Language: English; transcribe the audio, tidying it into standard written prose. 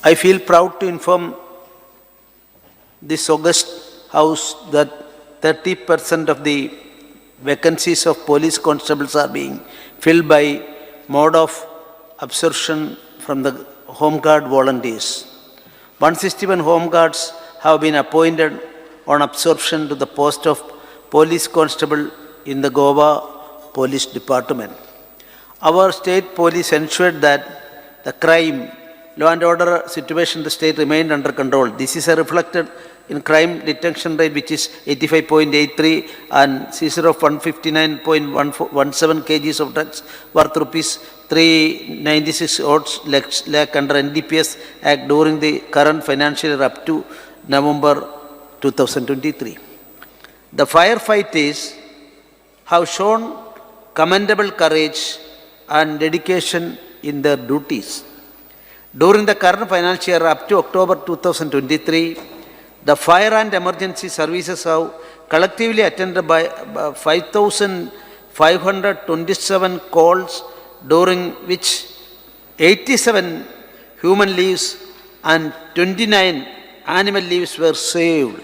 I feel proud to inform this august House that 30% of the vacancies of police constables are being filled by mode of absorption from the Home Guard volunteers. 161 Home Guards have been appointed on absorption to the post of police constable in the Goa Police Department. Our state police ensured that the crime, law and order situation in the state remained under control. This is reflected in crime detection rate, which is 85.83, and seizure of 159.17 kgs of drugs worth rupees 396 lakh under NDPS Act during the current financial year up to November 2023. The firefighters have shown commendable courage and dedication in their duties. During the current financial year up to October 2023, the fire and emergency services have collectively attended by 5,527 calls, during which 87 human lives and 29 animal lives were saved.